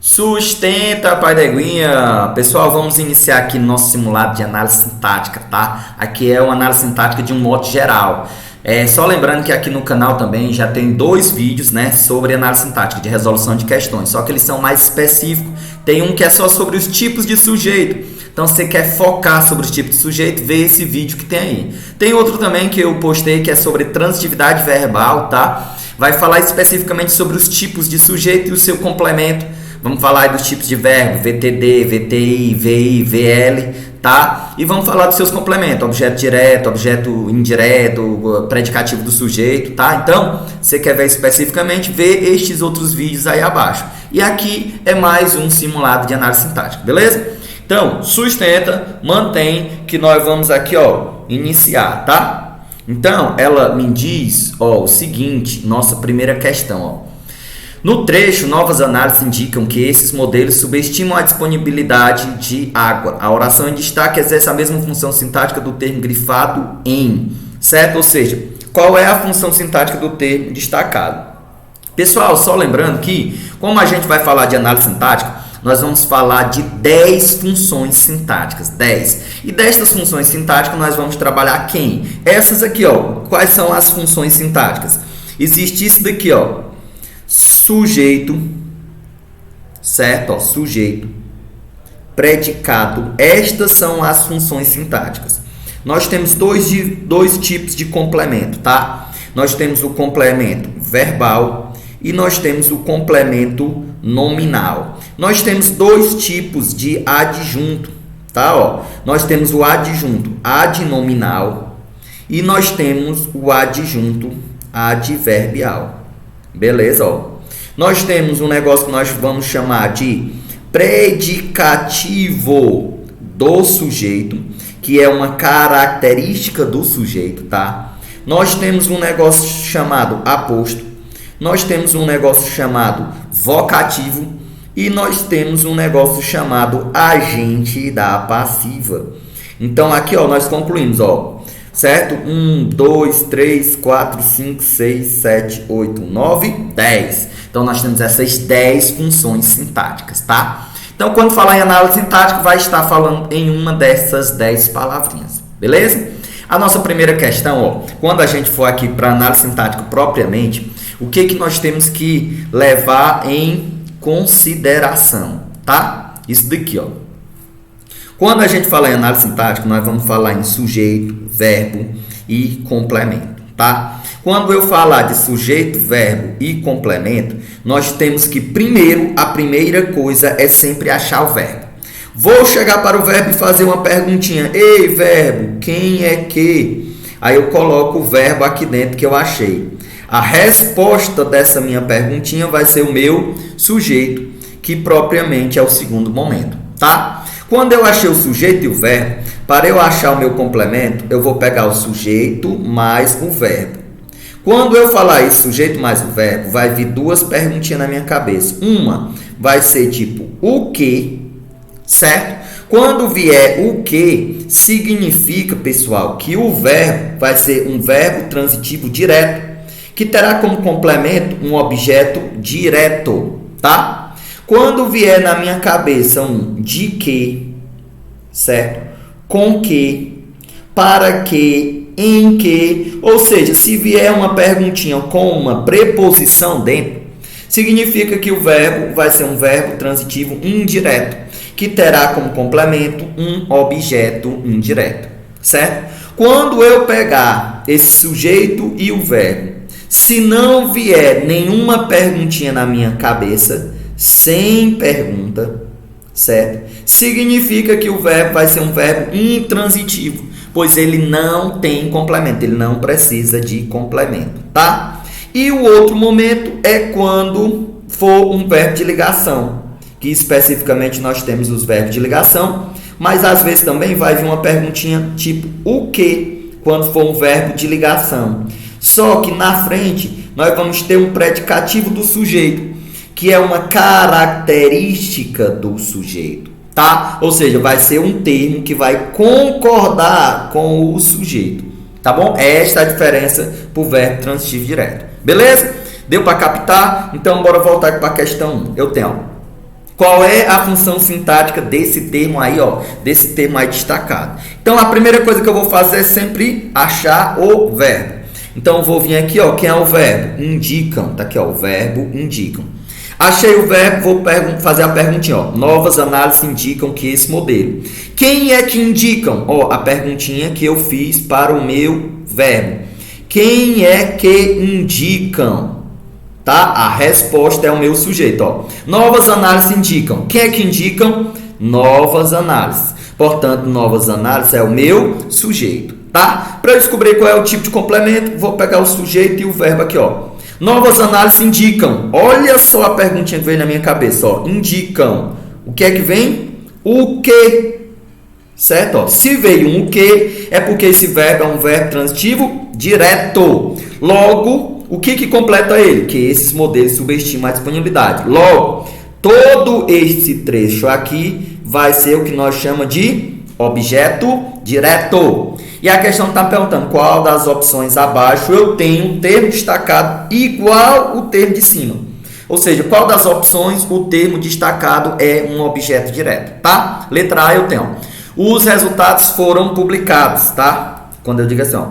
Sustenta, pai da eguinha. Pessoal, vamos iniciar aqui nosso simulado de análise sintática, tá? Aqui é uma análise sintática de um modo geral. Só lembrando que aqui no canal também já tem 2 vídeos, né, sobre análise sintática, de resolução de questões, só que eles são mais específicos. Tem um que é só sobre os tipos de sujeito. Então, se você quer focar sobre os tipos de sujeito, vê esse vídeo que tem aí. Tem outro também que eu postei que é sobre transitividade verbal, tá? Vai falar especificamente sobre os tipos de sujeito e o seu complemento. Vamos falar aí dos tipos de verbo, VTD, VTI, VI, VL, tá? E vamos falar dos seus complementos, objeto direto, objeto indireto, predicativo do sujeito, tá? Então, se você quer ver especificamente, vê estes outros vídeos aí abaixo. E aqui é mais um simulado de análise sintática, beleza? Então, sustenta, mantém, que nós vamos aqui, ó, iniciar, tá? Então, ela me diz, ó, o seguinte, nossa primeira questão, ó. No trecho, novas análises indicam que esses modelos subestimam a disponibilidade de água. A oração em destaque exerce a mesma função sintática do termo grifado em, certo? Ou seja, qual é a função sintática do termo destacado? Pessoal, só lembrando que, como a gente vai falar de análise sintática, nós vamos falar de 10 funções sintáticas, 10. E destas funções sintáticas nós vamos trabalhar quem? Essas aqui, ó. Quais são as funções sintáticas? Existe isso daqui, ó. Sujeito, certo? Ó, sujeito, predicado. Estas são as funções sintáticas. Nós temos dois tipos de complemento, tá? Nós temos o complemento verbal e nós temos o complemento nominal. Nós temos 2 tipos de adjunto, tá? Ó, nós temos o adjunto adnominal e nós temos o adjunto adverbial. Beleza, ó. Nós temos um negócio que nós vamos chamar de predicativo do sujeito, que é uma característica do sujeito, tá? Nós temos um negócio chamado aposto, nós temos um negócio chamado vocativo e nós temos um negócio chamado agente da passiva. Então, aqui, ó, nós concluímos, ó. Certo? 1, 2, 3, 4, 5, 6, 7, 8, 9, 10. Então, nós temos essas 10 funções sintáticas, tá? Então, quando falar em análise sintática, vai estar falando em uma dessas 10 palavrinhas, beleza? A nossa primeira questão, ó, quando a gente for aqui para análise sintática propriamente, o que nós temos que levar em consideração, tá? Isso daqui, ó. Quando a gente fala em análise sintática, nós vamos falar em sujeito, verbo e complemento, tá? Quando eu falar de sujeito, verbo e complemento, nós temos que a primeira coisa é sempre achar o verbo. Vou chegar para o verbo e fazer uma perguntinha. Ei, verbo, quem é que? Aí eu coloco o verbo aqui dentro que eu achei. A resposta dessa minha perguntinha vai ser o meu sujeito, que propriamente é o segundo momento, tá? Quando eu achei o sujeito e o verbo, para eu achar o meu complemento, eu vou pegar o sujeito mais o verbo. Quando eu falar isso, sujeito mais o verbo, vai vir 2 perguntinhas na minha cabeça. Uma vai ser tipo, o que? Certo? Quando vier o que, significa, pessoal, que o verbo vai ser um verbo transitivo direto, que terá como complemento um objeto direto, tá? Quando vier na minha cabeça um de que, certo? Com que, para que, em que, ou seja, se vier uma perguntinha com uma preposição dentro, significa que o verbo vai ser um verbo transitivo indireto, que terá como complemento um objeto indireto, certo? Quando eu pegar esse sujeito e o verbo, se não vier nenhuma perguntinha na minha cabeça, sem pergunta, certo? Significa que o verbo vai ser um verbo intransitivo, pois ele não tem complemento, ele não precisa de complemento, tá? E o outro momento é quando for um verbo de ligação, que especificamente nós temos os verbos de ligação, mas às vezes também vai vir uma perguntinha tipo o que, quando for um verbo de ligação. Só que na frente nós vamos ter um predicativo do sujeito, que é uma característica do sujeito, tá? Ou seja, vai ser um termo que vai concordar com o sujeito, tá bom? Esta é a diferença para o verbo transitivo direto, beleza? Deu para captar? Então, bora voltar para a questão 1. Eu tenho Qual é a função sintática desse termo aí, ó? Desse termo aí destacado. Então, a primeira coisa que eu vou fazer é sempre achar o verbo. Então, eu vou vir aqui, ó. Quem é o verbo? Indicam. Tá aqui, ó. O verbo indicam. Achei o verbo, vou fazer a perguntinha, ó. Novas análises indicam que esse modelo. Quem é que indicam? Ó, a perguntinha que eu fiz para o meu verbo. Quem é que indicam? Tá? A resposta é o meu sujeito, ó. Novas análises indicam. Quem é que indicam? Novas análises. Portanto, novas análises é o meu sujeito, tá? Para eu descobrir qual é o tipo de complemento, vou pegar o sujeito e o verbo aqui, ó. Novas análises indicam. Olha só a perguntinha que veio na minha cabeça, ó. Indicam. O que é que vem? O que? Certo? Ó. Se veio um o que, é porque esse verbo é um verbo transitivo direto. Logo, o que completa ele? Que esses modelos subestimam a disponibilidade. Logo, todo esse trecho aqui vai ser o que nós chamamos de objeto direto. E a questão está perguntando qual das opções abaixo eu tenho um termo destacado igual o termo de cima. Ou seja, qual das opções o termo destacado é um objeto direto, tá? Letra A eu tenho. Os resultados foram publicados, tá? Quando eu digo assim, ó.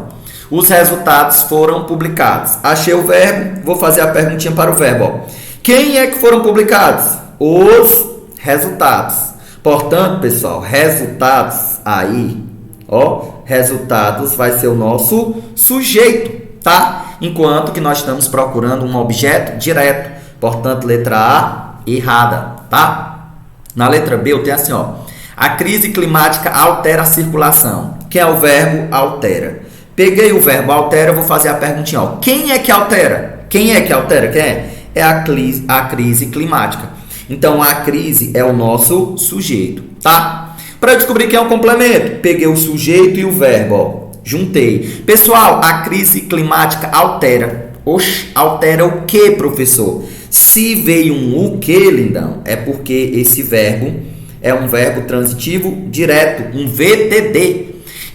Os resultados foram publicados. Achei o verbo, vou fazer a perguntinha para o verbo, ó. Quem é que foram publicados? Os resultados. Portanto, pessoal, resultados aí, ó, resultados vai ser o nosso sujeito, tá? Enquanto que nós estamos procurando um objeto direto. Portanto, letra A, errada, tá? Na letra B eu tenho assim, ó. A crise climática altera a circulação. Quem é o verbo? Altera. Peguei o verbo altera, vou fazer a perguntinha, ó. Quem é que altera? Quem é que altera? Quem é? É a crise climática. Então, a crise é o nosso sujeito, tá? Para descobrir quem é o complemento, peguei o sujeito e o verbo, ó. Juntei. Pessoal, a crise climática altera. Oxe, altera o que, professor? Se veio um o que, lindão, é porque esse verbo é um verbo transitivo direto, um VTD.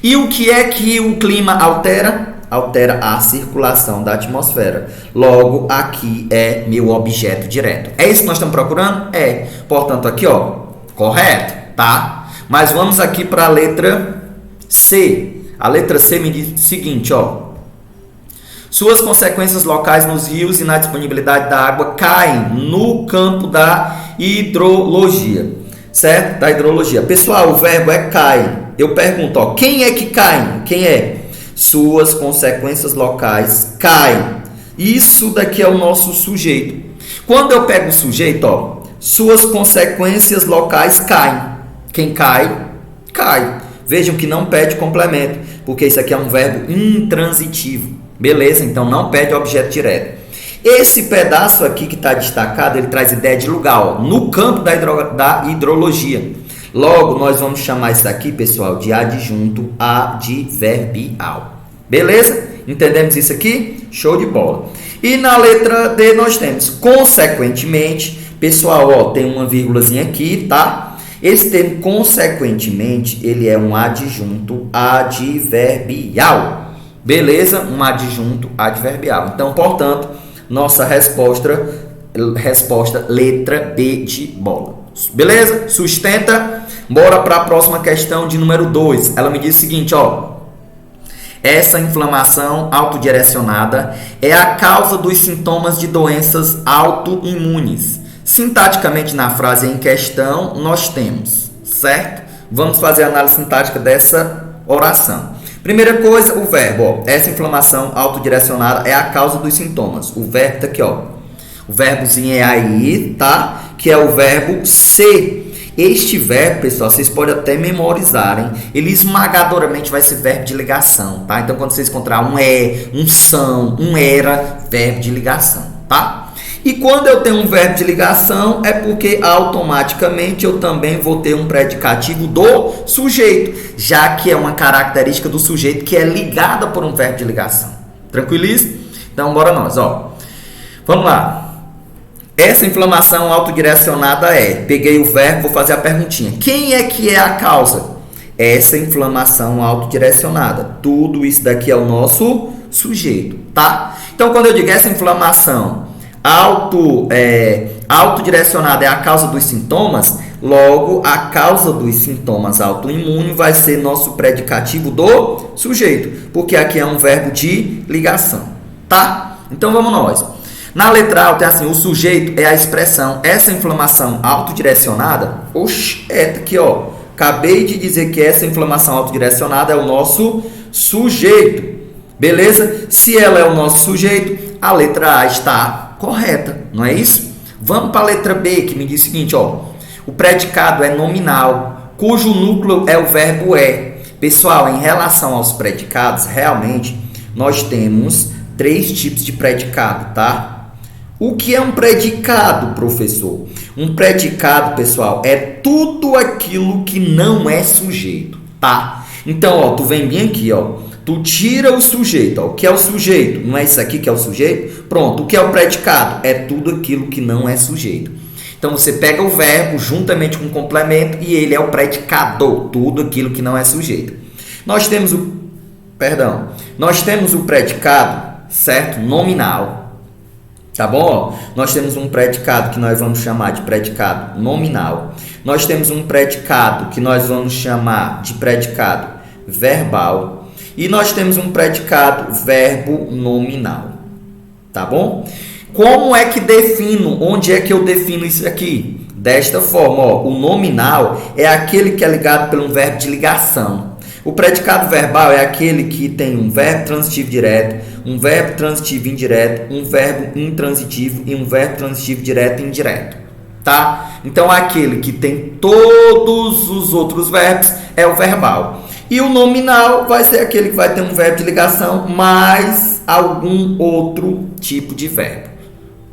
E o que é que o clima altera? Altera a circulação da atmosfera. Logo, aqui é meu objeto direto. É isso que nós estamos procurando? É. Portanto, aqui, ó, correto, tá? Mas vamos aqui para a letra C. A letra C me diz o seguinte, ó. Suas consequências locais nos rios e na disponibilidade da água caem no campo da hidrologia. Certo? Da hidrologia. Pessoal, o verbo é cai. Eu pergunto, ó, quem é que cai? Quem é? Suas consequências locais caem. Isso daqui é o nosso sujeito. Quando eu pego o sujeito, ó, suas consequências locais caem. Quem cai? Cai. Vejam que não pede complemento, porque isso aqui é um verbo intransitivo. Beleza? Então não pede objeto direto. Esse pedaço aqui que está destacado, ele traz ideia de lugar, ó, no campo da hidrologia. Logo, nós vamos chamar isso aqui, pessoal, de adjunto adverbial. Beleza? Entendemos isso aqui? Show de bola. E na letra D nós temos, consequentemente, pessoal, ó, tem uma vírgulazinha aqui, tá? Esse termo, consequentemente, ele é um adjunto adverbial. Beleza? Um adjunto adverbial. Então, portanto, nossa resposta letra B de bola. Beleza? Sustenta. Bora para a próxima questão de número 2. Ela me diz o seguinte, ó. Essa inflamação autodirecionada é a causa dos sintomas de doenças autoimunes. Sintaticamente, na frase em questão, nós temos, certo? Vamos fazer a análise sintática dessa oração. Primeira coisa, o verbo, ó. Essa inflamação autodirecionada é a causa dos sintomas. O verbo tá aqui, ó. O verbozinho é aí, tá? Que é o verbo ser. Este verbo, pessoal, vocês podem até memorizarem. Ele esmagadoramente vai ser verbo de ligação, tá? Então, quando vocês encontrar um é, um são, um era, verbo de ligação, tá? E quando eu tenho um verbo de ligação, é porque automaticamente eu também vou ter um predicativo do sujeito, já que é uma característica do sujeito que é ligada por um verbo de ligação. Tranquiliza? Então, bora nós, ó. Vamos lá. Essa inflamação autodirecionada peguei o verbo, vou fazer a perguntinha. Quem é que é a causa? Essa inflamação autodirecionada. Tudo isso daqui é o nosso sujeito, tá? Então, quando eu digo essa inflamação autodirecionada é a causa dos sintomas, logo a causa dos sintomas autoimunes vai ser nosso predicativo do sujeito, porque aqui é um verbo de ligação, tá? Então vamos nós. Na letra A tem assim, o sujeito é a expressão, essa inflamação autodirecionada, aqui ó, acabei de dizer que essa inflamação autodirecionada é o nosso sujeito, beleza? Se ela é o nosso sujeito, a letra A está correta, não é isso? Vamos para a letra B, que me diz o seguinte, ó, o predicado é nominal, cujo núcleo é o verbo é. Pessoal, em relação aos predicados, realmente, nós temos 3 tipos de predicado, tá? O que é um predicado, professor? Um predicado, pessoal, é tudo aquilo que não é sujeito, tá? Então, ó, tu vem bem aqui, ó. Tu tira o sujeito, ó. O que é o sujeito? Não é isso aqui que é o sujeito? Pronto, o que é o predicado? É tudo aquilo que não é sujeito. Então, você pega o verbo juntamente com o complemento e ele é o predicado, tudo aquilo que não é sujeito. Nós temos o predicado, certo? Nominal. Tá bom? Nós temos um predicado que nós vamos chamar de predicado nominal. Nós temos um predicado que nós vamos chamar de predicado verbal. E nós temos um predicado verbo nominal. Tá bom? Como é que defino? Onde é que eu defino isso aqui? Desta forma, ó, o nominal é aquele que é ligado por um verbo de ligação. O predicado verbal é aquele que tem um verbo transitivo direto, um verbo transitivo indireto, um verbo intransitivo e um verbo transitivo direto e indireto, tá? Então, aquele que tem todos os outros verbos é o verbal. E o nominal vai ser aquele que vai ter um verbo de ligação mais algum outro tipo de verbo.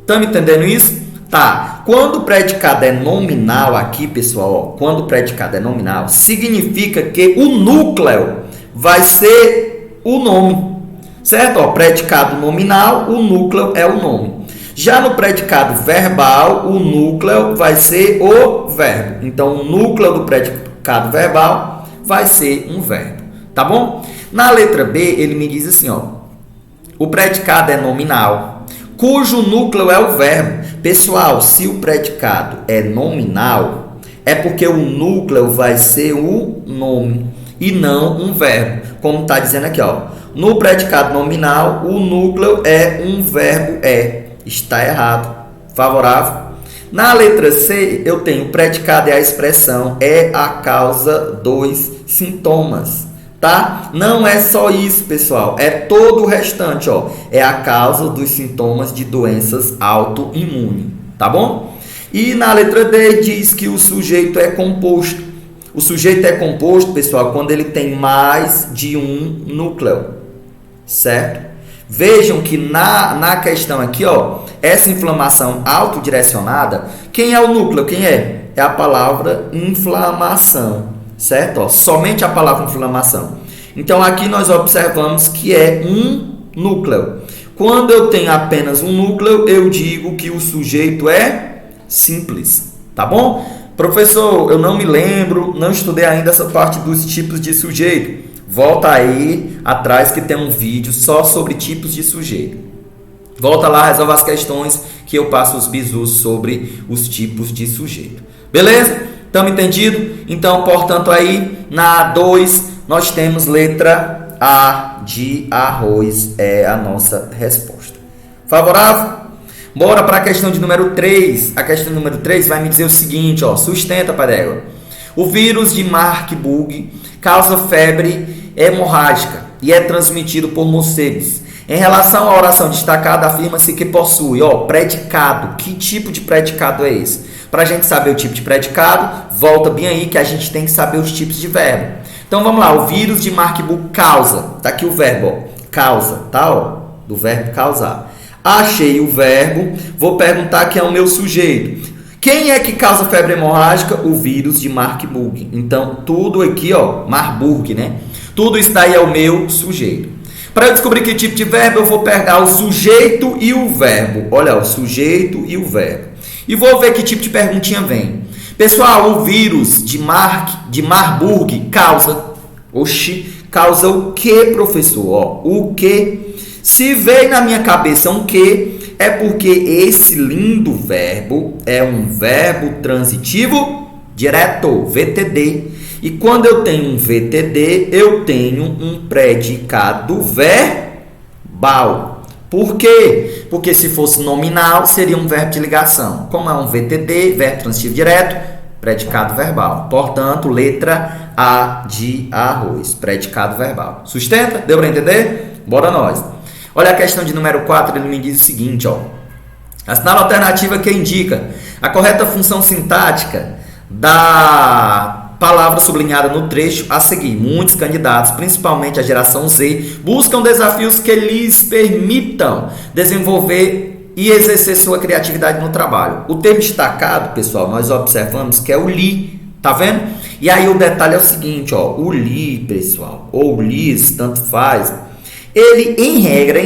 Estamos entendendo isso? Tá. Quando o predicado é nominal aqui, pessoal, ó, quando o predicado é nominal, significa que o núcleo vai ser o nome. Certo? Ó, predicado nominal, o núcleo é o nome. Já no predicado verbal, o núcleo vai ser o verbo. Então, o núcleo do predicado verbal vai ser um verbo. Tá bom? Na letra B, ele me diz assim, ó. O predicado é nominal, cujo núcleo é o verbo. Pessoal, se o predicado é nominal, é porque o núcleo vai ser o nome e não um verbo. Como está dizendo aqui, ó. No predicado nominal, o núcleo é um verbo é. Está errado. Favorável? Na letra C, eu tenho o predicado é a expressão, é a causa dos sintomas. Tá? Não é só isso, pessoal. É todo o restante, ó. É a causa dos sintomas de doenças autoimunes. Tá bom? E na letra D diz que o sujeito é composto. O sujeito é composto, pessoal, quando ele tem mais de um núcleo. Certo? Vejam que na questão aqui, ó, essa inflamação autodirecionada, quem é o núcleo? Quem é? É a palavra inflamação. Certo? Ó, somente a palavra inflamação. Então, aqui nós observamos que é um núcleo. Quando eu tenho apenas um núcleo, eu digo que o sujeito é simples. Tá bom? Professor, eu não me lembro, não estudei ainda essa parte dos tipos de sujeito. Volta aí atrás que tem um vídeo só sobre tipos de sujeito. Volta lá, resolve as questões que eu passo os bizus sobre os tipos de sujeito. Beleza? Estamos entendidos? Então, portanto, aí na A2 nós temos letra A de arroz, é a nossa resposta. Favorável? Bora para a questão de número 3. A questão número 3 vai me dizer o seguinte, ó, sustenta, Padégua. O vírus de Marburg causa febre hemorrágica e é transmitido por morcegos. Em relação à oração destacada, afirma-se que possui, ó, predicado. Que tipo de predicado é esse? Para a gente saber o tipo de predicado, volta bem aí que a gente tem que saber os tipos de verbo. Então vamos lá, o vírus de Marburg causa. Tá aqui o verbo, ó, causa, tá? Ó, do verbo causar. Achei o verbo, vou perguntar quem é o meu sujeito. Quem é que causa febre hemorrágica? O vírus de Marburg. Então tudo aqui, ó, Marburg, né? Tudo isso daí é o meu sujeito. Para eu descobrir que tipo de verbo, eu vou pegar o sujeito e o verbo. Olha, o sujeito e o verbo. E vou ver que tipo de perguntinha vem. Pessoal, o vírus de Marburg causa... causa o que, professor? Ó, o que? Se veio na minha cabeça um que, É porque esse lindo verbo é um verbo transitivo direto, VTD. E quando eu tenho um VTD, eu tenho um predicado verbal. Por quê? Porque se fosse nominal, seria um verbo de ligação. Como é um VTD, verbo transitivo direto, predicado verbal. Portanto, letra A de arroz, predicado verbal. Sustenta? Deu para entender? Bora nós. Olha a questão de número 4, ele me diz o seguinte, ó. Assinala a alternativa que indica a correta função sintática da palavra sublinhada no trecho a seguir. Muitos candidatos, principalmente a geração Z, buscam desafios que lhes permitam desenvolver e exercer sua criatividade no trabalho. O termo destacado, pessoal, nós observamos que é o li, tá vendo? E aí o detalhe é o seguinte, ó, o li, pessoal, ou lis, tanto faz, ele, em regra,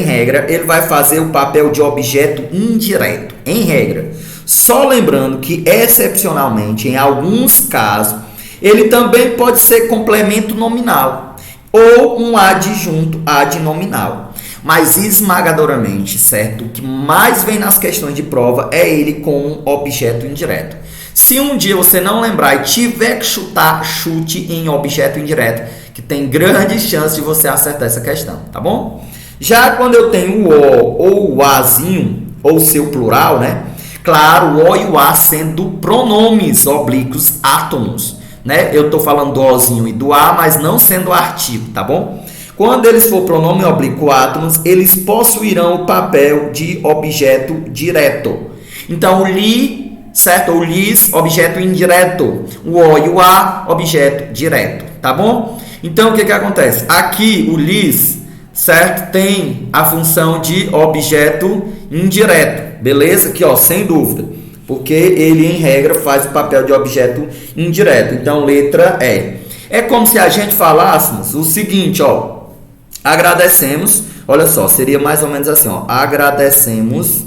ele vai fazer o papel de objeto indireto, em regra. Só lembrando que, excepcionalmente, em alguns casos, ele também pode ser complemento nominal ou um adjunto adnominal. Mas esmagadoramente, certo? O que mais vem nas questões de prova é ele como objeto indireto. Se um dia você não lembrar e tiver que chutar, chute em objeto indireto, que tem grande chance de você acertar essa questão, tá bom? Já quando eu tenho o O ou o Azinho, ou seu plural, né? Claro, o O e o A sendo pronomes oblíquos átomos, né? Eu estou falando do Ozinho e do A, mas não sendo artigo, tá bom? Quando eles for pronome oblíquo átomos, eles possuirão o papel de objeto direto. Então, o li, certo? O lis, objeto indireto. O O e o A, objeto direto, tá bom? Então, o que acontece? Aqui, o lis, certo? Tem a função de objeto indireto, beleza? Aqui, ó, sem dúvida. Porque ele, em regra, faz o papel de objeto indireto. Então, letra E. É como se a gente falássemos o seguinte, ó. Agradecemos, olha só, seria mais ou menos assim, ó. Agradecemos,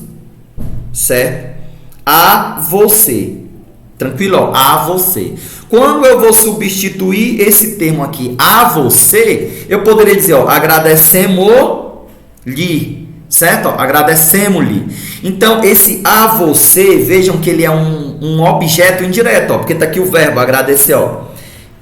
certo? A você. Tranquilo, ó, a você. Quando eu vou substituir esse termo aqui, a você, eu poderia dizer, ó, agradecemos-lhe, certo? Ó, agradecemos-lhe. Então, esse a você, vejam que ele é um objeto indireto, ó, porque tá aqui o verbo agradecer, ó.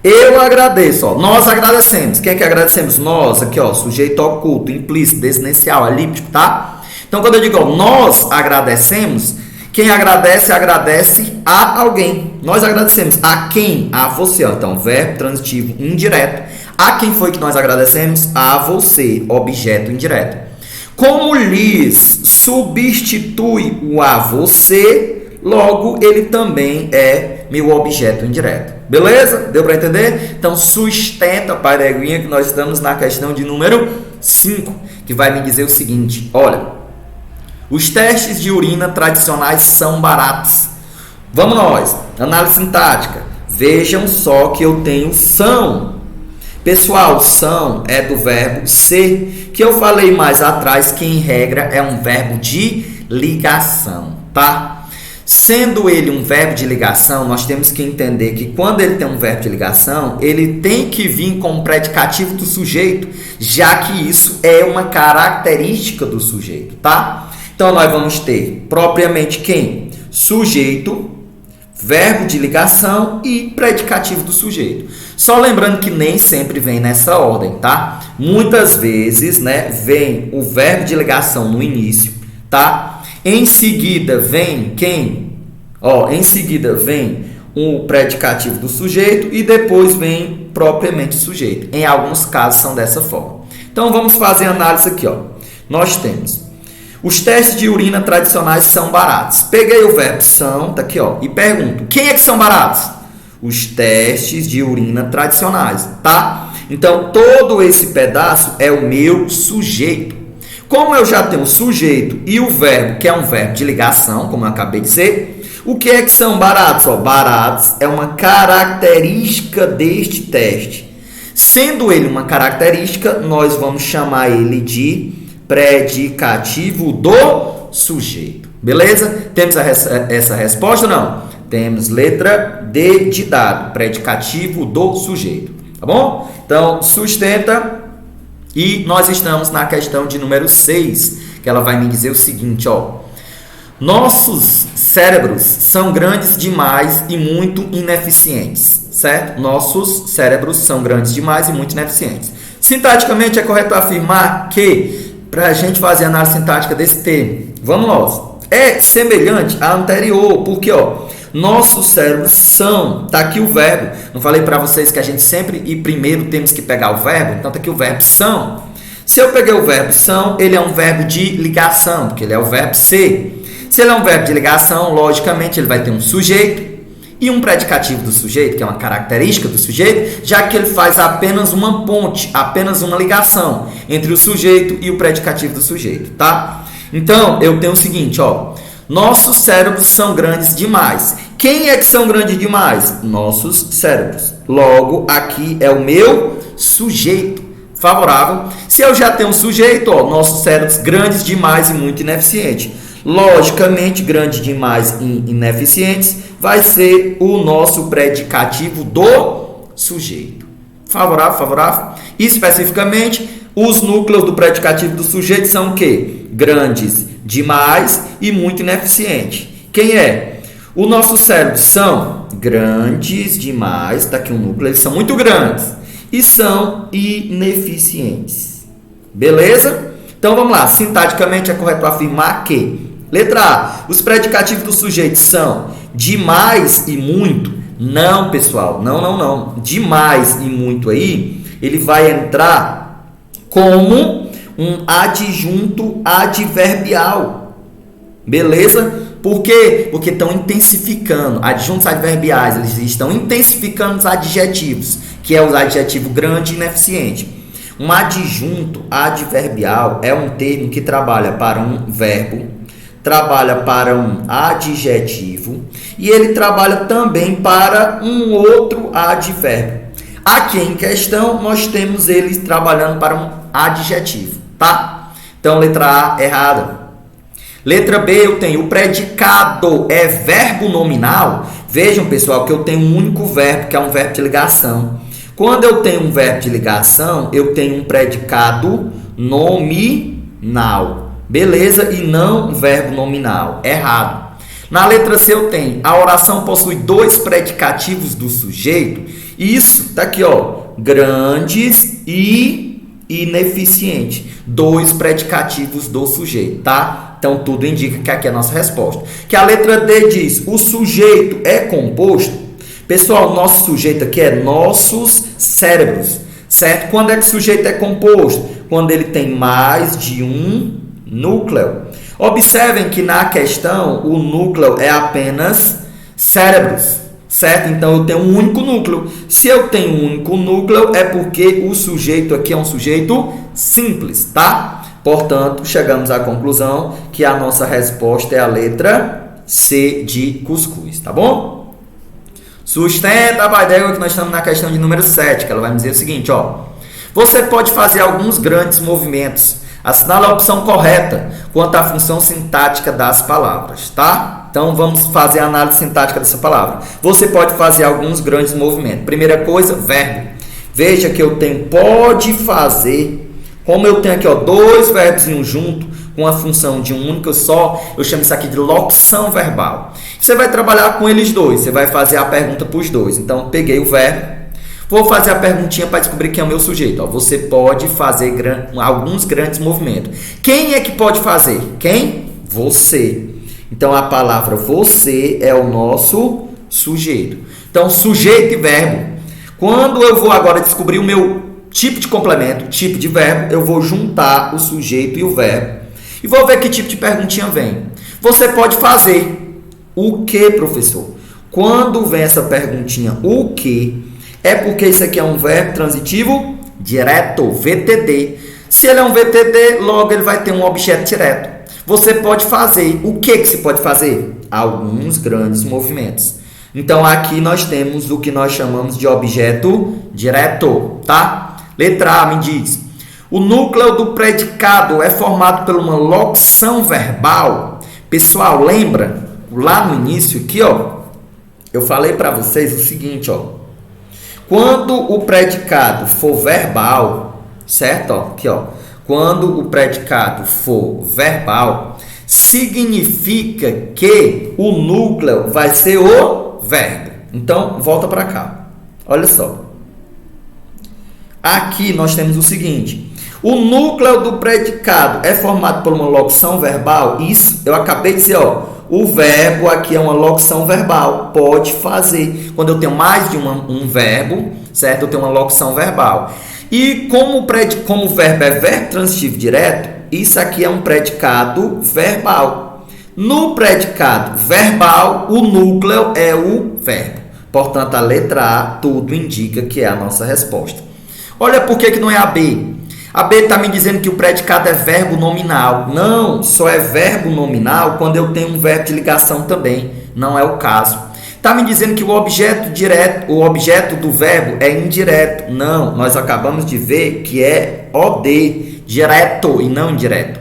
Eu agradeço, ó. Nós agradecemos. Quem é que agradecemos? Nós, aqui, ó, sujeito oculto, implícito, desinencial, elíptico, tá? Então, quando eu digo, ó, nós agradecemos, quem agradece, agradece a alguém. Nós agradecemos a quem? A você, ó. Então, verbo transitivo indireto. A quem foi que nós agradecemos? A você, objeto indireto. Como lhes substitui o a você, logo ele também é meu objeto indireto. Beleza? Deu para entender? Então, sustenta, pai da eguinha, que nós estamos na questão de número 5, que vai me dizer o seguinte, olha, os testes de urina tradicionais são baratos. Vamos nós, análise sintática. Vejam só que eu tenho são. Pessoal, são é do verbo ser, que eu falei mais atrás, que em regra é um verbo de ligação, tá? Sendo ele um verbo de ligação, nós temos que entender que quando ele tem um verbo de ligação, ele tem que vir com o predicativo do sujeito, já que isso é uma característica do sujeito, tá? Então, nós vamos ter propriamente quem? Sujeito, verbo de ligação e predicativo do sujeito. Só lembrando que nem sempre vem nessa ordem, tá? Muitas vezes, né, vem o verbo de ligação no início, tá? Em seguida vem quem? Ó, em seguida vem o predicativo do sujeito e depois vem propriamente o sujeito. Em alguns casos são dessa forma. Então vamos fazer a análise aqui, ó. Nós temos os testes de urina tradicionais são baratos. Peguei o verbo são, tá aqui, ó, e pergunto: quem é que são baratos? Os testes de urina tradicionais, tá? Então todo esse pedaço é o meu sujeito. Como eu já tenho o sujeito e o verbo, que é um verbo de ligação, como eu acabei de dizer, o que é que são baratos? Ó, baratos é uma característica deste teste. Sendo ele uma característica, nós vamos chamar ele de predicativo do sujeito. Beleza? Temos essa resposta ou não? Temos letra D de dado, predicativo do sujeito. Tá bom? Então, sustenta. E nós estamos na questão de número 6, que ela vai me dizer o seguinte, ó. Nossos cérebros são grandes demais e muito ineficientes, certo? Nossos cérebros são grandes demais e muito ineficientes. Sintaticamente é correto afirmar que, para a gente fazer a análise sintática desse termo, vamos lá, é semelhante à anterior, porque nossos cérebros são, tá aqui o verbo, não falei para vocês que a gente sempre e primeiro temos que pegar o verbo, então tá aqui o verbo são. Se eu peguei o verbo são, ele é um verbo de ligação, porque ele é o verbo ser. Se ele é um verbo de ligação, logicamente ele vai ter um sujeito e um predicativo do sujeito, que é uma característica do sujeito, já que ele faz apenas uma ponte, apenas uma ligação entre o sujeito e o predicativo do sujeito, tá? Então, eu tenho o seguinte, nossos cérebros são grandes demais. Quem é que são grandes demais? Nossos cérebros. Logo, aqui é o meu sujeito favorável. Se eu já tenho um sujeito, nossos cérebros grandes demais e muito ineficientes. Logicamente, grande demais e ineficientes vai ser o nosso predicativo do sujeito. Favorável, favorável. Especificamente, os núcleos do predicativo do sujeito são o quê? Grandes demais e muito ineficiente. Quem é? Os nossos cérebros são grandes demais, está aqui um núcleo, eles são muito grandes e são ineficientes. Beleza? Então vamos lá, sintaticamente é correto afirmar que, letra A, os predicativos do sujeito são demais e muito. Não, pessoal, não. Demais e muito aí, ele vai entrar como um adjunto adverbial. Beleza? Por quê? Porque estão intensificando. Adjuntos adverbiais, eles estão intensificando os adjetivos, que é o adjetivo grande e ineficiente. Um adjunto adverbial é um termo que trabalha para um verbo, trabalha para um adjetivo e ele trabalha também para um outro advérbio. Aqui em questão, nós temos ele trabalhando para um adjetivo, tá? Então, letra A, errada. Letra B, eu tenho o predicado é verbo nominal. Vejam, pessoal, que eu tenho um único verbo, que é um verbo de ligação. Quando eu tenho um verbo de ligação, eu tenho um predicado nominal. Beleza? E não um verbo nominal. Errado. Na letra C, eu tenho a oração possui dois predicativos do sujeito. Isso, tá aqui, grandes e ineficiente. Dois predicativos do sujeito, tá? Então, tudo indica que aqui é a nossa resposta. Que a letra D diz, o sujeito é composto. Pessoal, nosso sujeito aqui é nossos cérebros, certo? Quando é que o sujeito é composto? Quando ele tem mais de um núcleo. Observem que na questão, o núcleo é apenas cérebros, certo? Então, eu tenho um único núcleo. Se eu tenho um único núcleo, é porque o sujeito aqui é um sujeito simples, tá? Portanto, chegamos à conclusão que a nossa resposta é a letra C de cuscuz, tá bom? Sustenta a ideia que nós estamos na questão de número 7, que ela vai me dizer o seguinte, Você pode fazer alguns grandes movimentos. Assinale a opção correta quanto à função sintática das palavras, tá? Então, vamos fazer a análise sintática dessa palavra. Você pode fazer alguns grandes movimentos. Primeira coisa, verbo. Veja que eu tenho pode fazer. Como eu tenho aqui dois verbos junto com a função de um único só, eu chamo isso aqui de locução verbal. Você vai trabalhar com eles dois, você vai fazer a pergunta para os dois. Então, peguei o verbo, vou fazer a perguntinha para descobrir quem é o meu sujeito. Você pode fazer alguns grandes movimentos. Quem é que pode fazer? Quem? Você. Então, a palavra você é o nosso sujeito. Então, sujeito e verbo. Quando eu vou agora descobrir o meu tipo de complemento, tipo de verbo, eu vou juntar o sujeito e o verbo. E vou ver que tipo de perguntinha vem. Você pode fazer o que, professor? Quando vem essa perguntinha, o que? É porque isso aqui é um verbo transitivo direto, VTD. Se ele é um VTD, logo ele vai ter um objeto direto. Você pode fazer. O que você pode fazer? Alguns grandes movimentos. Então, aqui nós temos o que nós chamamos de objeto direto, tá? Letra A me diz, o núcleo do predicado é formado por uma locução verbal. Pessoal, lembra? Lá no início aqui, eu falei para vocês o seguinte, quando o predicado for verbal, certo? Aqui, quando o predicado for verbal, significa que o núcleo vai ser o verbo. Então, volta para cá. Olha só. Aqui nós temos o seguinte: o núcleo do predicado é formado por uma locução verbal. Isso eu acabei de dizer, ó. O verbo aqui é uma locução verbal. Pode fazer. Quando eu tenho mais de um verbo, certo? Eu tenho uma locução verbal. E como o verbo é verbo transitivo direto, isso aqui é um predicado verbal. No predicado verbal, o núcleo é o verbo. Portanto, a letra A, tudo indica que é a nossa resposta. Olha por que não é a B. A B está me dizendo que o predicado é verbo nominal. Não, só é verbo nominal quando eu tenho um verbo de ligação também. Não é o caso. Está me dizendo que o objeto do verbo é indireto. Não, nós acabamos de ver que é OD, direto e não indireto.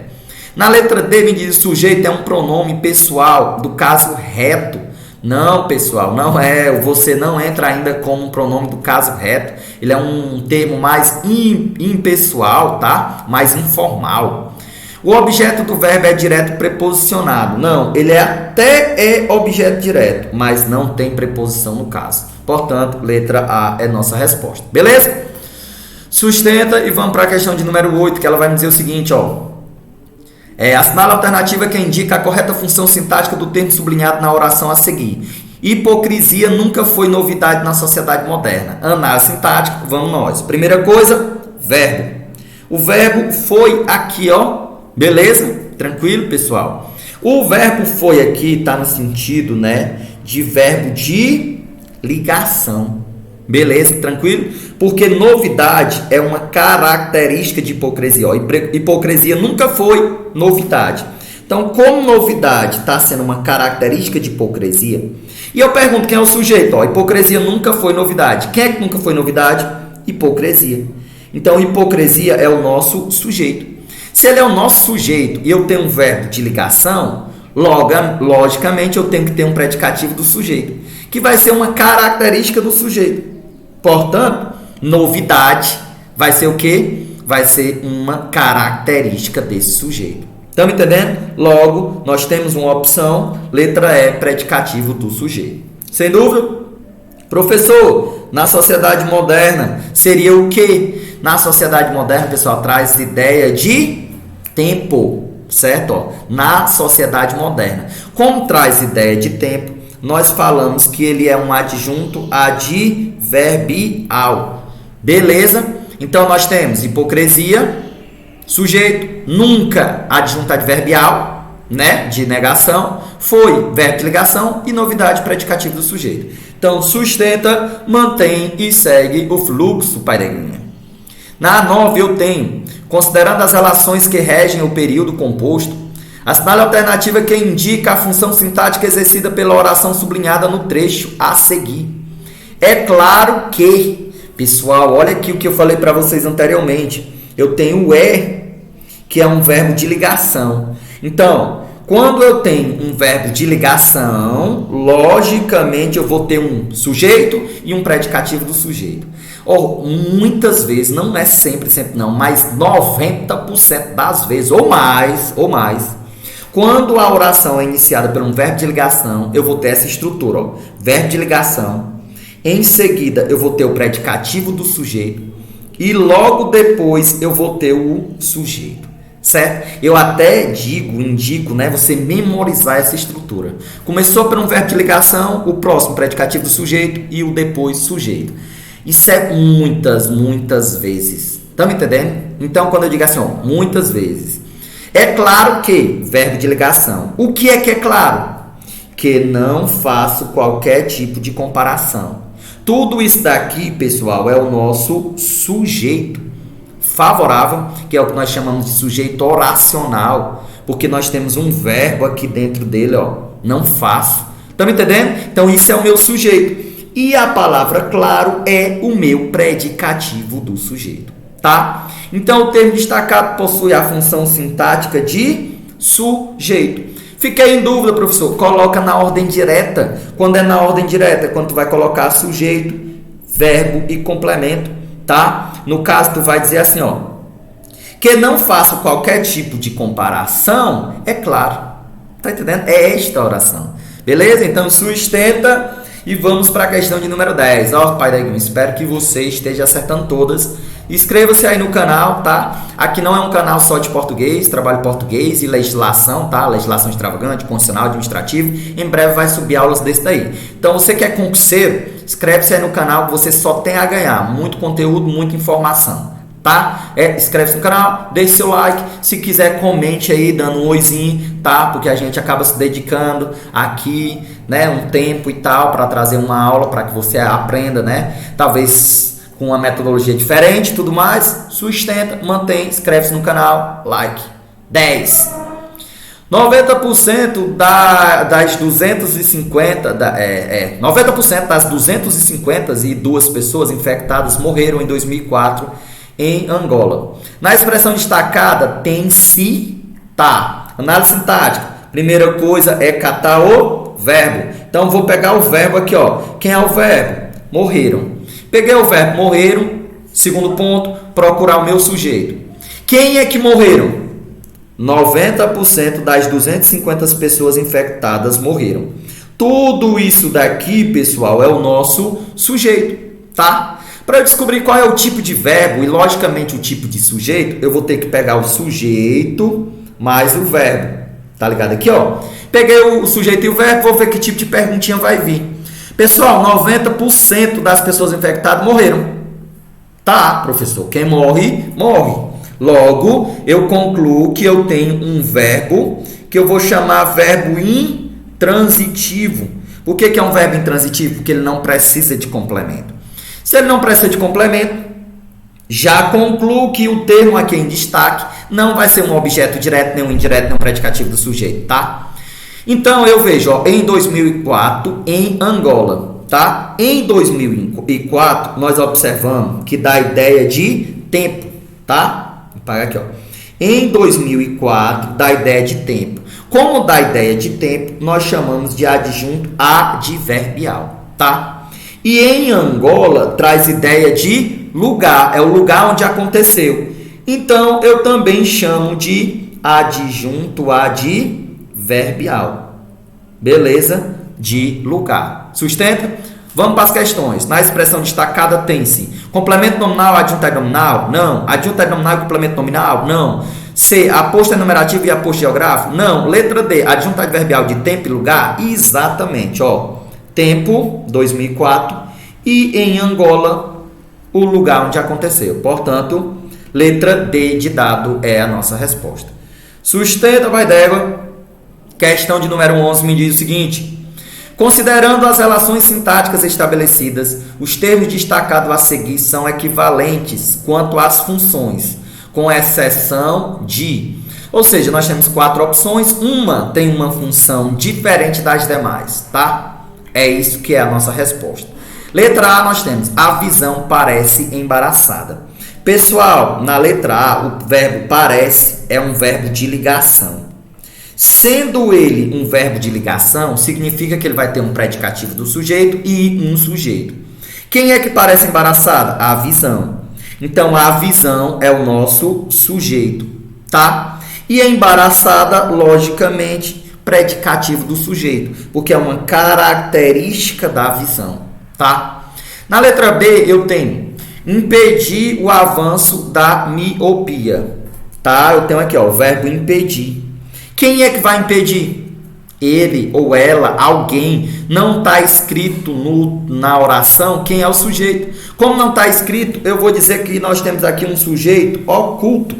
Na letra D me diz que o sujeito é um pronome pessoal do caso reto. Não, pessoal, não é. Você não entra ainda como um pronome do caso reto. Ele é um termo mais impessoal, tá? Mais informal. O objeto do verbo é direto preposicionado. Não, ele até é objeto direto, mas não tem preposição no caso. Portanto, letra A é nossa resposta. Beleza? Sustenta e vamos para a questão de número 8, que ela vai me dizer o seguinte, ó. Assinala a alternativa que indica a correta função sintática do termo sublinhado na oração a seguir. Hipocrisia nunca foi novidade na sociedade moderna. Análise sintática, vamos nós. Primeira coisa, verbo. O verbo foi aqui, ó. Beleza? Tranquilo, pessoal? O verbo foi aqui está no sentido, né, de verbo de ligação. Beleza? Tranquilo? Porque novidade é uma característica de hipocrisia. Ó, hipocrisia nunca foi novidade. Então, como novidade está sendo uma característica de hipocrisia, e eu pergunto quem é o sujeito? Ó, hipocrisia nunca foi novidade. Quem é que nunca foi novidade? Hipocrisia. Então, hipocrisia é o nosso sujeito. Se ele é o nosso sujeito e eu tenho um verbo de ligação, logicamente eu tenho que ter um predicativo do sujeito, que vai ser uma característica do sujeito. Portanto, novidade vai ser o quê? Vai ser uma característica desse sujeito. Estamos entendendo? Logo, nós temos uma opção, letra E, predicativo do sujeito. Sem dúvida? Professor, na sociedade moderna, seria o quê? Na sociedade moderna, pessoal, traz ideia de tempo, certo? Ó, na sociedade moderna. Como traz ideia de tempo, nós falamos que ele é um adjunto adverbial. Beleza? Então, nós temos hipocrisia, sujeito, nunca, adjunto adverbial, né? De negação, foi, verbo de ligação e novidade, predicativo do sujeito. Então, sustenta, mantém e segue o fluxo, Paireguinha. Na 9 eu tenho, considerando as relações que regem o período composto, assinale a alternativa que indica a função sintática exercida pela oração sublinhada no trecho a seguir. É claro que, pessoal, olha aqui o que eu falei para vocês anteriormente. Eu tenho o que é um verbo de ligação. Então, quando eu tenho um verbo de ligação, logicamente eu vou ter um sujeito e um predicativo do sujeito. Muitas vezes, não é sempre não, mas 90% das vezes, ou mais, quando a oração é iniciada por um verbo de ligação, eu vou ter essa estrutura, ó, verbo de ligação, em seguida eu vou ter o predicativo do sujeito e logo depois eu vou ter o sujeito, certo? Eu até indico, né, você memorizar essa estrutura. Começou por um verbo de ligação, o próximo predicativo do sujeito e o depois sujeito. Isso é muitas vezes. Estão entendendo? Então, quando eu digo assim, ó, muitas vezes. É claro que, verbo de ligação. O que é claro? Que não faço qualquer tipo de comparação. Tudo isso daqui, pessoal, é o nosso sujeito favorável, que é o que nós chamamos de sujeito oracional, porque nós temos um verbo aqui dentro dele, ó, não faço. Estão entendendo? Então, isso é o meu sujeito. E a palavra claro é o meu predicativo do sujeito, tá? Então, o termo destacado possui a função sintática de sujeito. Fiquei em dúvida, professor. Coloca na ordem direta. Quando é na ordem direta, quando tu vai colocar sujeito, verbo e complemento, tá? No caso, tu vai dizer assim, ó, que não faço qualquer tipo de comparação, é claro. Tá entendendo? É esta oração. Beleza? Então, sustenta e vamos para a questão de número 10. Ó, pai da igreja, espero que você esteja acertando todas. Inscreva-se aí no canal, tá? Aqui não é um canal só de português, trabalho português e legislação, tá? Legislação extravagante, constitucional, administrativo. Em breve vai subir aulas desse daí. Então, você que é concurseiro, inscreve-se aí no canal que você só tem a ganhar. Muito conteúdo, muita informação. Tá? Inscreve-se no canal, deixe seu like, se quiser comente aí dando um oizinho, tá? Porque a gente acaba se dedicando aqui, né, um tempo e tal para trazer uma aula para que você aprenda, né? Talvez com uma metodologia diferente, tudo mais. Sustenta, mantém, inscreve-se no canal, like. 10. 90% das 250, 90% das 252 pessoas infectadas morreram em 2004 em Angola. Na expressão destacada tem-se, tá. Análise sintática. Primeira coisa é catar o verbo. Então vou pegar o verbo aqui, ó. Quem é o verbo? Morreram. Peguei o verbo morreram. Segundo ponto, procurar o meu sujeito. Quem é que morreram? 90% das 250 pessoas infectadas morreram. Tudo isso daqui, pessoal, é o nosso sujeito, tá? Para eu descobrir qual é o tipo de verbo e, logicamente, o tipo de sujeito, eu vou ter que pegar o sujeito mais o verbo. Tá ligado aqui, ó? Peguei o sujeito e o verbo, vou ver que tipo de perguntinha vai vir. Pessoal, 90% das pessoas infectadas morreram. Tá, professor. Quem morre, morre. Logo, eu concluo que eu tenho um verbo que eu vou chamar verbo intransitivo. Por que é um verbo intransitivo? Porque ele não precisa de complemento. Se ele não precisa de complemento, já concluo que o termo aqui em destaque não vai ser um objeto direto, nem um indireto, nem um predicativo do sujeito, tá? Então, eu vejo, ó, em 2004, em Angola, tá? Em 2004, nós observamos que dá a ideia de tempo, tá? Vou pagar aqui, ó. Em 2004, dá a ideia de tempo. Como dá a ideia de tempo, nós chamamos de adjunto adverbial, tá? E em Angola traz ideia de lugar, é o lugar onde aconteceu. Então, eu também chamo de adjunto adverbial. Beleza? De lugar. Sustenta? Vamos para as questões. Na expressão destacada tem-se complemento nominal, adjunto adnominal? Não. Adjunto adnominal e complemento nominal? Não. C. Aposto enumerativo e aposto geográfico? Não. Letra D. Adjunto adverbial de tempo e lugar? Exatamente, ó. Tempo, 2004, e em Angola, o lugar onde aconteceu. Portanto, letra D de dado é a nossa resposta. Sustenta, vai d'égua. Questão de número 11 me diz o seguinte: considerando as relações sintáticas estabelecidas, os termos destacados a seguir são equivalentes quanto às funções, com exceção de... Ou seja, nós temos 4 opções, uma tem uma função diferente das demais, tá? É isso que é a nossa resposta. Letra A, nós temos a visão parece embaraçada. Pessoal, na letra A, o verbo parece é um verbo de ligação. Sendo ele um verbo de ligação, significa que ele vai ter um predicativo do sujeito e um sujeito. Quem é que parece embaraçada? A visão. Então, a visão é o nosso sujeito, tá? E a embaraçada, logicamente, predicativo do sujeito, porque é uma característica da visão, tá? Na letra B, eu tenho impedir o avanço da miopia, tá? Eu tenho aqui, ó, o verbo impedir. Quem é que vai impedir? Ele ou ela, alguém. Não está escrito na oração quem é o sujeito. Como não está escrito, eu vou dizer que nós temos aqui um sujeito oculto,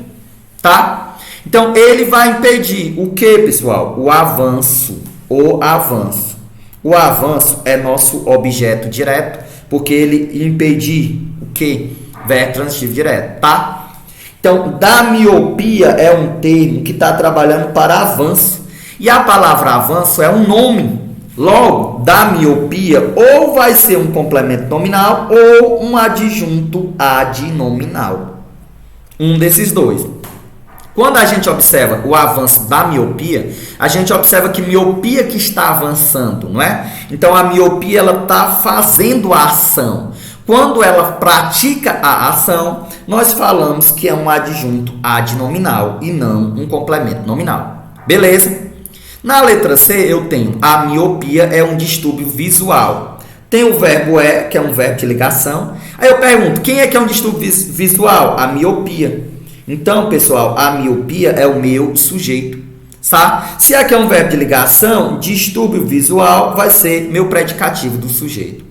tá? Então, ele vai impedir o que, pessoal? O avanço. O avanço. O avanço é nosso objeto direto, porque ele impedir o que? Verbo transitivo direto, tá? Então, da miopia é um termo que está trabalhando para avanço. E a palavra avanço é um nome. Logo, da miopia, ou vai ser um complemento nominal ou um adjunto adnominal. Um desses dois. Quando a gente observa o avanço da miopia, a gente observa que miopia que está avançando, não é? Então, a miopia ela está fazendo a ação. Quando ela pratica a ação, nós falamos que é um adjunto adnominal e não um complemento nominal. Beleza? Na letra C, eu tenho a miopia é um distúrbio visual. Tem o verbo é, que é um verbo de ligação. Aí eu pergunto, quem é que é um distúrbio visual? A miopia. Então, pessoal, a miopia é o meu sujeito, tá? Se aqui é um verbo de ligação, distúrbio visual vai ser meu predicativo do sujeito.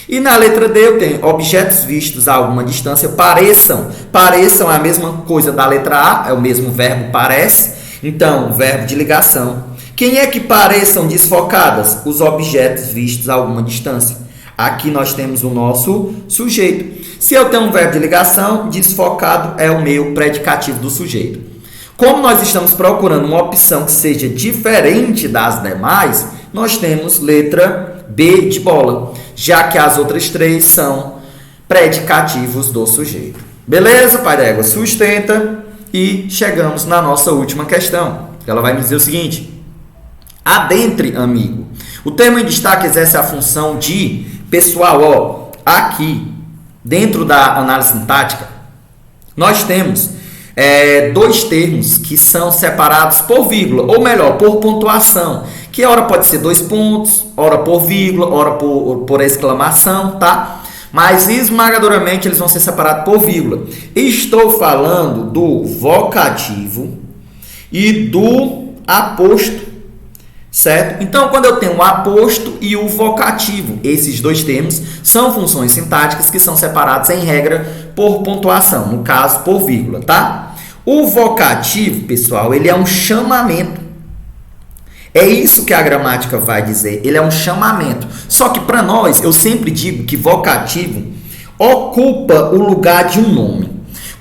E na letra D eu tenho objetos vistos a alguma distância pareçam. Pareçam é a mesma coisa da letra A, é o mesmo verbo parece. Então, verbo de ligação. Quem é que pareçam desfocadas? Os objetos vistos a alguma distância. Aqui nós temos o nosso sujeito. Se eu tenho um verbo de ligação, desfocado é o meu predicativo do sujeito. Como nós estamos procurando uma opção que seja diferente das demais, nós temos letra B de bola, já que as outras três são predicativos do sujeito. Beleza, pai d'égua? Sustenta e chegamos na nossa última questão. Ela vai me dizer o seguinte: adentre, amigo. O termo em destaque exerce a função de, pessoal, ó, aqui, dentro da análise sintática, nós temos dois termos que são separados por vírgula, ou melhor, por pontuação, que ora pode ser 2 pontos, ora por vírgula, ora por exclamação, tá? Mas esmagadoramente eles vão ser separados por vírgula. Estou falando do vocativo e do aposto, certo? Então, quando eu tenho o aposto e o vocativo, esses dois termos são funções sintáticas que são separadas em regra por pontuação, no caso por vírgula, tá? O vocativo, pessoal, ele é um chamamento. É isso que a gramática vai dizer, ele é um chamamento. Só que para nós, eu sempre digo que vocativo ocupa o lugar de um nome.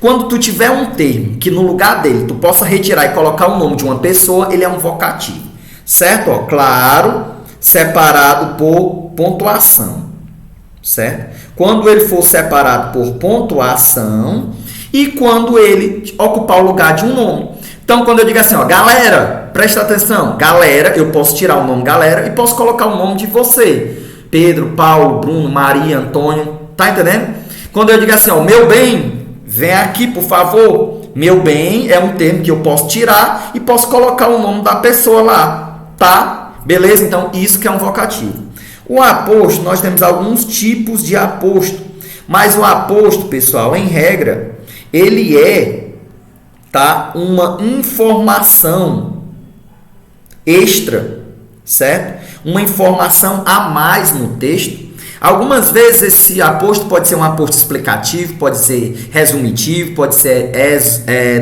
Quando tu tiver um termo que no lugar dele tu possa retirar e colocar o nome de uma pessoa, ele é um vocativo. Certo? Ó, claro, separado por pontuação. Certo? Quando ele for separado por pontuação e quando ele ocupar o lugar de um nome. Então, quando eu digo assim, ó, galera, presta atenção, galera, eu posso tirar o nome galera e posso colocar o nome de você. Pedro, Paulo, Bruno, Maria, Antônio, tá entendendo? Quando eu digo assim, ó, meu bem, vem aqui, por favor. Meu bem é um termo que eu posso tirar e posso colocar o nome da pessoa lá, tá? Beleza? Então, isso que é um vocativo. O aposto, nós temos alguns tipos de aposto, mas o aposto, pessoal, em regra, ele é, tá, uma informação extra, certo? Uma informação a mais no texto. Algumas vezes esse aposto pode ser um aposto explicativo, pode ser resumitivo, pode ser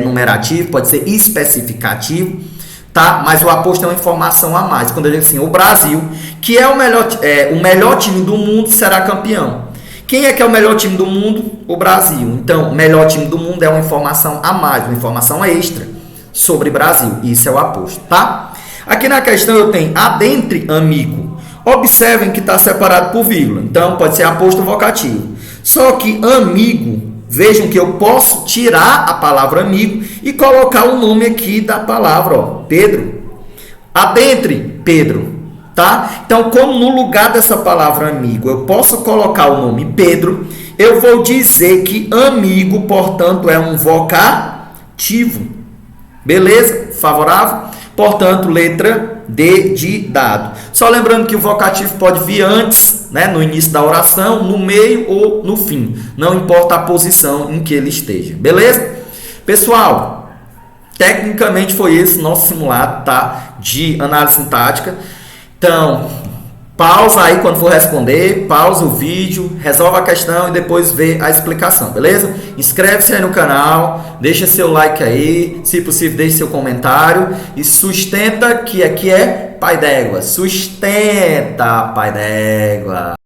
numerativo, pode ser especificativo, tá? Mas o aposto é uma informação a mais. Quando eu digo assim, o Brasil, que é o melhor time do mundo, será campeão. Quem é que é o melhor time do mundo? O Brasil. Então, o melhor time do mundo é uma informação a mais, uma informação extra sobre Brasil. Isso é o aposto, tá? Aqui na questão eu tenho adentre, amigo. Observem que está separado por vírgula. Então, pode ser aposto vocativo. Só que amigo, vejam que eu posso tirar a palavra amigo e colocar o nome aqui da palavra, ó, Pedro. Adentre, Pedro. Tá? Então, como no lugar dessa palavra amigo eu posso colocar o nome Pedro, eu vou dizer que amigo, portanto, é um vocativo. Beleza? Favorável? Portanto, letra D de dado. Só lembrando que o vocativo pode vir antes, né, no início da oração, no meio ou no fim. Não importa a posição em que ele esteja. Beleza? Pessoal, tecnicamente foi esse nosso simulado, tá, de análise sintática. Então, pausa aí quando for responder, pausa o vídeo, resolve a questão e depois vê a explicação, beleza? Inscreve-se aí no canal, deixa seu like aí, se possível deixe seu comentário e sustenta que aqui é Pai d'Égua. Sustenta, Pai d'Égua.